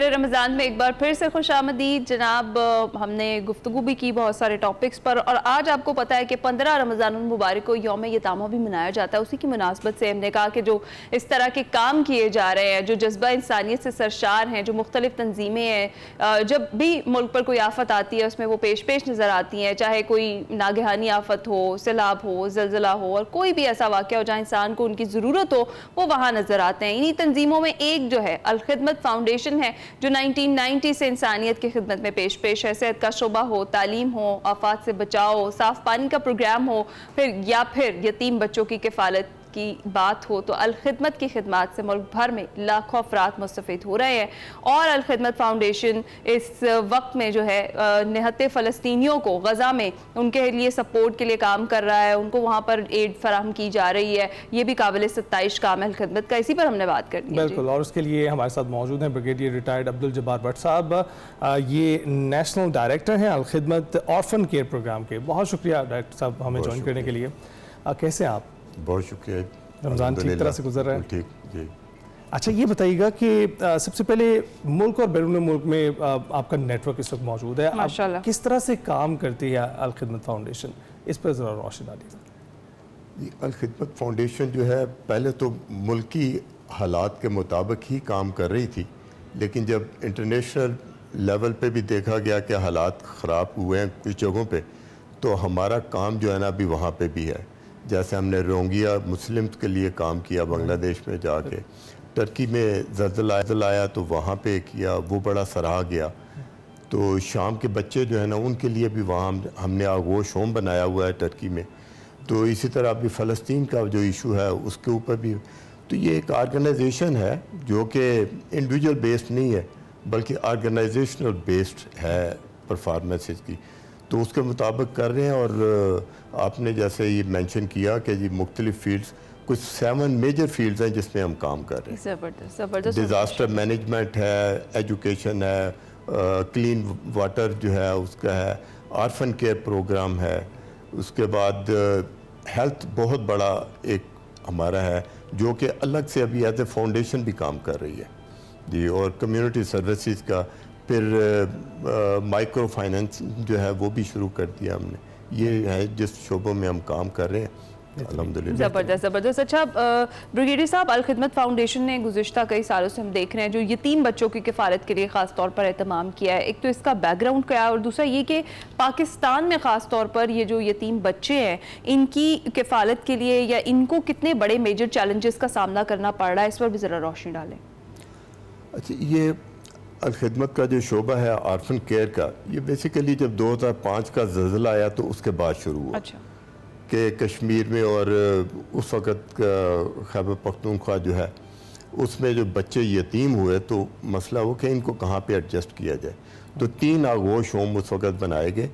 شہر رمضان میں ایک بار پھر سے خوش آمدید جناب. ہم نے گفتگو بھی کی بہت سارے ٹاپکس پر، اور آج آپ کو پتا ہے کہ 15 رمضان المبارک کو یوم یتامہ بھی منایا جاتا ہے. اسی کی مناسبت سے ہم نے کہا کہ جو اس طرح کے کام کیے جا رہے ہیں، جو جذبہ انسانیت سے سرشار ہیں، جو مختلف تنظیمیں ہیں، جب بھی ملک پر کوئی آفت آتی ہے اس میں وہ پیش نظر آتی ہیں، چاہے کوئی ناگہانی آفت ہو، سیلاب ہو، زلزلہ ہو، اور کوئی بھی ایسا واقعہ ہو جہاں انسان کو ان کی ضرورت ہو، وہ وہاں نظر آتے ہیں. انہی تنظیموں میں ایک جو ہے الخدمت فاؤنڈیشن ہے، جو 1990 سے انسانیت کی خدمت میں پیش ہے. صحت کا شعبہ ہو، تعلیم ہو، آفات سے بچاؤ، صاف پانی کا پروگرام ہو، پھر یتیم بچوں کی کفالت کی بات ہو، تو الخدمت کی خدمات سے ملک بھر میں لاکھوں افراد مستفید ہو رہے ہیں. اور الخدمت فاؤنڈیشن اس وقت میں جو ہے نہتے فلسطینیوں کو غزہ میں ان کے لیے سپورٹ کے لیے کام کر رہا ہے، ان کو وہاں پر ایڈ فراہم کی جا رہی ہے. یہ بھی قابل ستائش کام ہے الخدمت کا. اسی پر ہم نے بات کرنی ہے. بالکل، اور اس کے لیے ہمارے ساتھ موجود ہیں بریگیڈیئر ریٹائرڈ عبدالجبار بٹ صاحب. یہ نیشنل ڈائریکٹر ہیں الخدمت آرفن کیئر پروگرام کے. بہت شکریہ ڈائریکٹر صاحب ہمیں جوائن کرنے کے لیے. کیسے ہیں آپ؟ بہت شکریہ. رمضان ٹھیک طرح سے گزر رہا ہے؟ ٹھیک جی. اچھا یہ بتائیے گا کہ سب سے پہلے ملک اور بیرون ملک میں آپ کا نیٹ ورک اس وقت موجود ہے، کس طرح سے کام کرتی ہے الخدمت فاؤنڈیشن؟ اس پر ذرا روشنی ڈالیے. الخدمت فاؤنڈیشن جو ہے پہلے تو ملکی حالات کے مطابق ہی کام کر رہی تھی، لیکن جب انٹرنیشنل لیول پہ بھی دیکھا گیا کہ حالات خراب ہوئے ہیں کچھ جگہوں پہ، تو ہمارا کام جو ہے نا ابھی وہاں پہ بھی ہے. جیسے ہم نے روہنگیا مسلمز کے لیے کام کیا بنگلہ دیش میں جا کے، ٹرکی میں زلزلہ آیا تو وہاں پہ کیا، وہ بڑا سراہا گیا. تو شام کے بچے جو ہے نا ان کے لیے بھی وہاں ہم نے آغوش ہوم بنایا ہوا ہے ٹرکی میں. تو اسی طرح ابھی فلسطین کا جو ایشو ہے اس کے اوپر بھی. تو یہ ایک آرگنائزیشن ہے جو کہ انڈیویجول بیسڈ نہیں ہے بلکہ آرگنائزیشنل بیسڈ ہے پرفارمنسز کی. تو اس کے مطابق کر رہے ہیں. اور آپ نے جیسے یہ مینشن کیا کہ جی مختلف فیلڈز، کچھ 7 میجر فیلڈز ہیں جس میں ہم کام کر رہے ہیں. ڈیزاسٹر مینجمنٹ ہے، ایجوکیشن ہے، کلین واٹر جو ہے اس کا ہے، آرفن کیئر پروگرام ہے، اس کے بعد ہیلتھ بہت بڑا ایک ہمارا ہے جو کہ الگ سے ابھی ایز اے فاؤنڈیشن بھی کام کر رہی ہے جی. اور کمیونٹی سروسز کا، پھر مائکرو فائننس جو ہے وہ بھی شروع کر دیا ہم نے. یہ ہے جس شعبوں میں ہم کام کر رہے ہیں الحمدللہ. زبردست. اچھا بریگیڈیئر صاحب، الخدمت فاؤنڈیشن نے گزشتہ کئی سالوں سے ہم دیکھ رہے ہیں جو یتیم بچوں کی کفالت کے لیے خاص طور پر اہتمام کیا ہے. ایک تو اس کا بیک گراؤنڈ کیا ہے، اور دوسرا یہ کہ پاکستان میں خاص طور پر یہ جو یتیم بچے ہیں ان کی کفالت کے لیے یا ان کو کتنے بڑے میجر چیلنجز کا سامنا کرنا پڑ رہا ہے، اس پر بھی ذرا روشنی ڈالیں. اچھا، یہ الخدمت کا جو شعبہ ہے آرفن کیئر کا، یہ بیسیکلی جب 2005 کا زلزلہ آیا تو اس کے بعد شروع ہوا. اچھا. کہ کشمیر میں اور اس وقت خیبر پختونخوا جو ہے اس میں جو بچے یتیم ہوئے تو مسئلہ ہو کہ ان کو کہاں پہ ایڈجسٹ کیا جائے. تو 3 آغوش ہوم اس وقت بنائے گئے،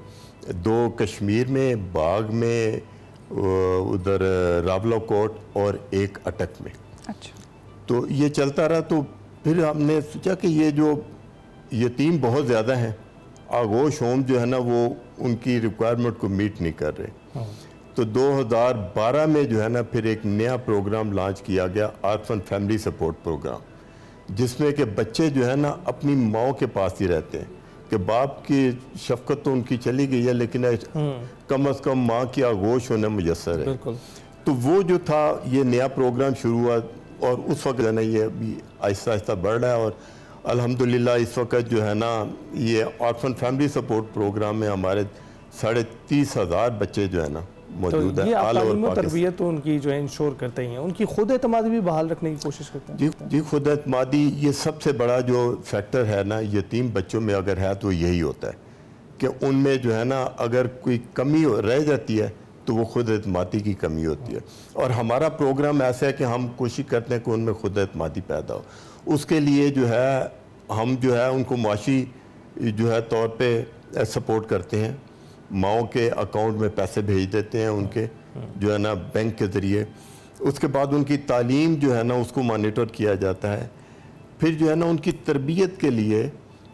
2 کشمیر میں، باغ میں، ادھر راولہ کوٹ، اور 1 اٹک میں. اچھا. تو یہ چلتا رہا. تو پھر ہم نے سوچا کہ یہ جو یتیم بہت زیادہ ہیں، آغوش ہوم جو ہے نا وہ ان کی ریکوائرمنٹ کو میٹ نہیں کر رہے. تو 2012 میں جو ہے نا پھر ایک نیا پروگرام لانچ کیا گیا، آرفن فیملی سپورٹ پروگرام، جس میں کہ بچے جو ہے نا اپنی ماں کے پاس ہی رہتے ہیں. کہ باپ کی شفقت تو ان کی چلی گئی ہے لیکن کم از کم ماں کی آغوش ہونا میسر ہے. تو وہ جو تھا یہ نیا پروگرام شروع ہوا، اور اس وقت جو ہے نا یہ ابھی آہستہ آہستہ بڑھ رہا ہے. اور الحمدللہ اس وقت جو ہے نا یہ آرفن فیملی سپورٹ پروگرام میں ہمارے 30,500 بچے جو ہے نا موجود ہیں. یہ آپ تعلیم و تربیت ان کی جو ہے انشور کرتے ہیں، ان کی خود اعتمادی بھی بحال رکھنے کی کوشش کرتے ہیں. جی خود اعتمادی یہ سب سے بڑا جو فیکٹر ہے نا یتیم بچوں میں اگر ہے تو یہی ہوتا ہے کہ ان میں جو ہے نا اگر کوئی کمی رہ جاتی ہے تو وہ خود اعتمادی کی کمی ہوتی ہے. اور ہمارا پروگرام ایسا ہے کہ ہم کوشش کرتے ہیں کہ ان میں خود اعتمادی پیدا ہو. اس کے لیے جو ہے ہم جو ہے ان کو معاشی جو ہے طور پہ سپورٹ کرتے ہیں. ماؤں کے اکاؤنٹ میں پیسے بھیج دیتے ہیں ان کے جو ہے نا بینک کے ذریعے. اس کے بعد ان کی تعلیم جو ہے نا اس کو مانیٹر کیا جاتا ہے. پھر جو ہے نا ان کی تربیت کے لیے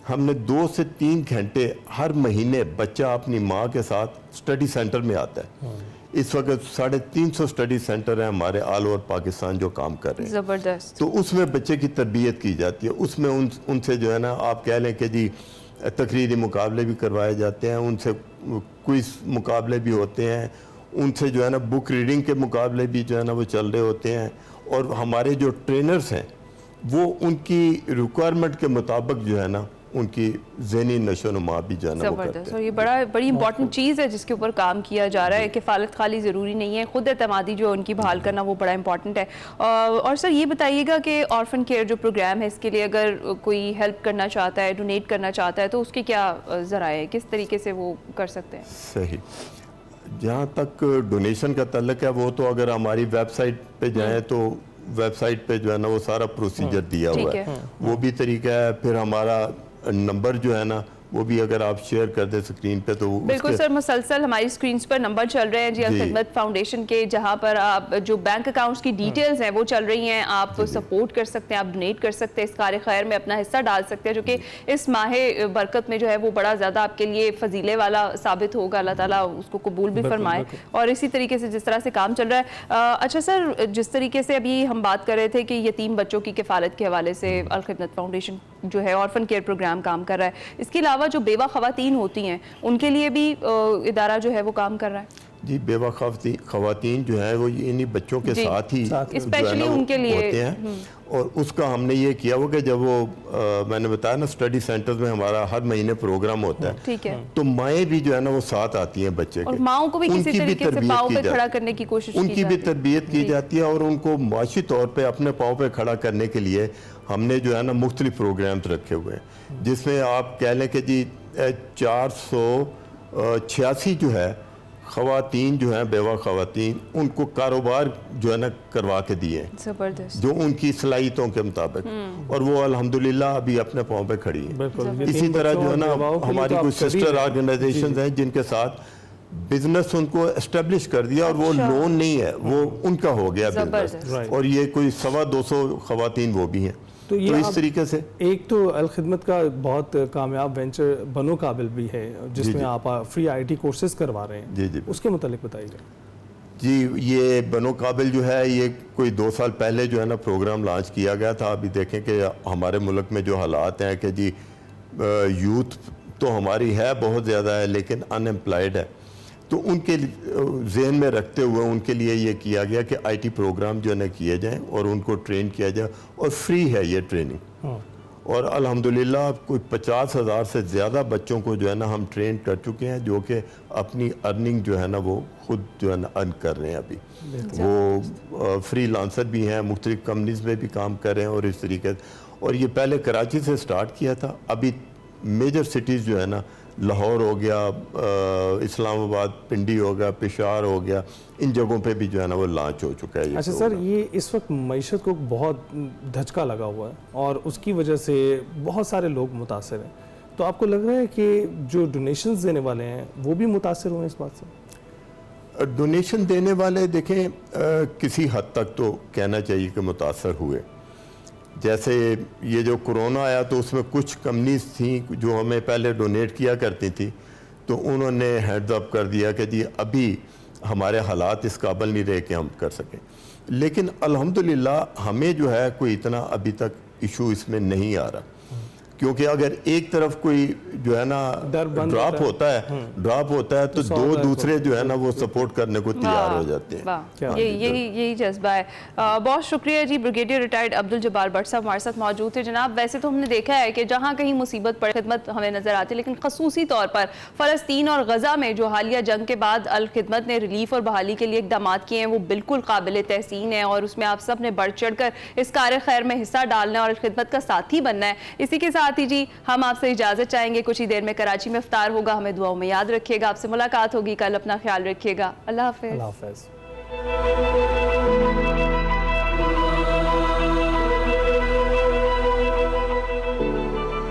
ہم نے 2 سے 3 گھنٹے ہر مہینے بچہ اپنی ماں کے ساتھ اسٹڈی سینٹر میں آتا ہے. اس وقت 350 اسٹڈی سینٹر ہیں ہمارے آل اوور پاکستان جو کام کر رہے ہیں. زبردست. تو اس میں بچے کی تربیت کی جاتی ہے. اس میں ان سے جو ہے نا آپ کہہ لیں کہ جی تقریری مقابلے بھی کروائے جاتے ہیں, ان سے کوئز مقابلے بھی ہوتے ہیں, ان سے جو ہے نا بک ریڈنگ کے مقابلے بھی جو ہے نا وہ چل رہے ہوتے ہیں. اور ہمارے جو ٹرینرز ہیں وہ ان کی ریکوائرمنٹ کے مطابق جو ہے نا ان کی ذہنی نشو و نما بھی جو ہے نا وہ کرتے ہیں. اور یہ بڑی امپورٹنٹ چیز ہے جس کے اوپر کام کیا جا رہا ہے. کفالت خالی ضروری نہیں ہے, خود اعتمادی جو ان کی بحال کرنا وہ بڑا امپورٹنٹ ہے. اور سر یہ بتائیے گا کہ آرفن کیئر جو پروگرام ہے اس کے لیے اگر کوئی ہیلپ کرنا چاہتا ہے, ڈونیٹ کرنا چاہتا ہے, تو اس کے کیا ذرائع ہے, کس طریقے سے وہ کر سکتے ہیں؟ صحیح. جہاں تک ڈونیشن کا تعلق ہے وہ تو اگر ہماری ویب سائٹ پہ جائیں تو ویب سائٹ پہ جو ہے نا وہ سارا پروسیجر دیا ہوا ہے, وہ بھی طریقہ ہے. پھر ہمارا نمبر جو ہے نا وہ بھی اگر آپ شیئر کر دیں سکرین پہ تو بالکل سر, مسلسل ہماری سکرینز پر نمبر چل رہے ہیں جی الخدمت فاؤنڈیشن کے, جہاں پر آپ جو بینک اکاؤنٹس کی ڈیٹیلز ہیں وہ چل رہی ہیں. آپ سپورٹ کر سکتے ہیں, آپ ڈونیٹ کر سکتے ہیں, اس کار خیر میں اپنا حصہ ڈال سکتے ہیں, جو کہ اس ماہ برکت میں جو ہے وہ بڑا زیادہ آپ کے لیے فضیلے والا ثابت ہوگا. اللہ تعالیٰ اس کو قبول بھی فرمائے. اور اسی طریقے سے جس طرح سے کام چل رہا ہے. اچھا سر, جس طریقے سے ابھی ہم بات کر رہے تھے کہ یتیم بچوں کی کفالت کے حوالے سے الخدمت فاؤنڈیشن جو ہے آرفن کیئر پروگرام کام کر رہا ہے, اس کے علاوہ جو بیوہ خواتین ہوتی ہیں ان کے لیے بھی ادارہ جو ہے وہ کام کر رہا ہے؟ جی بیوہ خواتین جو ہے وہ انہی بچوں کے ساتھ ہی اسپیشلی ان کے لیے ہوتے ہیں. اور اس کا ہم نے یہ کیا ہوا کہ جب وہ میں نے بتایا نا اسٹڈی سینٹرز میں ہمارا ہر مہینے پروگرام ہوتا ہے, ٹھیک ہے, تو مائیں بھی جو ہے نا وہ ساتھ آتی ہیں بچے کے, اور ماؤں کو بھی کسی طریقے سے پاؤں پہ کھڑا کرنے کی کوشش کی ان کی بھی تربیت کی جاتی ہے. اور ان کو معاشی طور پہ اپنے پاؤں پہ کھڑا کرنے کے لیے ہم نے جو ہے نا مختلف پروگرامز رکھے ہوئے ہیں, جس میں آپ کہہ لیں کہ جی 486 جو ہے خواتین جو ہیں بیوہ خواتین ان کو کاروبار جو ہے نا کروا کے دیے, جو ان کی صلاحیتوں کے مطابق, اور وہ الحمدللہ ابھی اپنے پاؤں پہ کھڑی ہیں. اسی طرح جو ہے نا ہماری کوئی سسٹر آرگنائزیشنز ہیں جن کے ساتھ بزنس ان کو اسٹیبلش کر دیا, اور وہ لون نہیں ہے, وہ ان کا ہو گیا بزنس, اور یہ کوئی 250 خواتین وہ بھی ہیں. تو اس طریقے سے ایک تو الخدمت کا بہت کامیاب وینچر بنو قابل بھی ہے جس میں آپ فری IT کورسز کروا رہے ہیں, جی اس کے متعلق بتائیے گا. جی یہ بنو قابل جو ہے یہ کوئی 2 سال پہلے جو ہے نا پروگرام لانچ کیا گیا تھا. ابھی دیکھیں کہ ہمارے ملک میں جو حالات ہیں کہ جی یوتھ تو ہماری ہے بہت زیادہ ہے لیکن ان امپلائڈ ہے, تو ان کے ذہن میں رکھتے ہوئے ان کے لیے یہ کیا گیا کہ IT پروگرام جو ہے نا کیے جائیں اور ان کو ٹرین کیا جائے, اور فری ہے یہ ٹریننگ. اور الحمدللہ کوئی 50,000 سے زیادہ بچوں کو جو ہے نا ہم ٹرین کر چکے ہیں, جو کہ اپنی ارننگ جو ہے نا وہ خود جو ہے نا ارن کر رہے ہیں. ابھی وہ فری لانسر بھی ہیں, مختلف کمپنیز میں بھی کام کر رہے ہیں, اور اس طریقے سے. اور یہ پہلے کراچی سے سٹارٹ کیا تھا, ابھی میجر سٹیز جو ہے نا لاہور ہو گیا, اسلام آباد, پنڈی ہو گیا, پشاور ہو گیا, ان جگہوں پہ بھی جو ہے نا وہ لانچ ہو چکا ہے. اچھا سر, یہ اس وقت معیشت کو بہت دھچکا لگا ہوا ہے اور اس کی وجہ سے بہت سارے لوگ متاثر ہیں, تو آپ کو لگ رہا ہے کہ جو ڈونیشنز دینے والے ہیں وہ بھی متاثر ہوئے اس بات سے؟ ڈونیشن دینے والے دیکھیں کسی حد تک تو کہنا چاہیے کہ متاثر ہوئے. جیسے یہ جو کرونا آیا تو اس میں کچھ کمپنیز تھیں جو ہمیں پہلے ڈونیٹ کیا کرتی تھیں, تو انہوں نے ہیڈز اپ کر دیا کہ جی ابھی ہمارے حالات اس قابل نہیں رہے کہ ہم کر سکیں. لیکن الحمدللہ ہمیں جو ہے کوئی اتنا ابھی تک ایشو اس میں نہیں آ رہا, کیونکہ اگر ایک طرف کوئی جو ہے نا ڈراپ ہوتا ہے تو دو دوسرے جو ہے نا وہ سپورٹ کرنے کو تیار ہو جاتے ہیں. یہی جذبہ ہے. بہت شکریہ جی. بریگیڈیئر ریٹائرڈ عبدالجبار بٹ صاحب ہمارے ساتھ موجود تھے. جناب ویسے تو ہم نے دیکھا ہے کہ جہاں کہیں مصیبت پڑے خدمت ہمیں نظر آتی ہے, لیکن خصوصی طور پر فلسطین اور غزہ میں جو حالیہ جنگ کے بعد الخدمت نے ریلیف اور بحالی کے لیے اقدامات کیے ہیں وہ بالکل قابل تحسین ہیں, اور اس میں آپ سب نے بڑھ چڑھ کر اس کار خیر میں حصہ ڈالنا ہے اور الخدمت کا ساتھی بننا ہے. اسی کے ساتھ ہی جی ہم آپ سے اجازت چاہیں گے, کچھ ہی دیر میں کراچی میں افطار ہوگا, ہمیں دعاؤں میں یاد رکھیے گا. آپ سے ملاقات ہوگی کل, اپنا خیال رکھیے گا. اللہ حافظ. اللہ حافظ.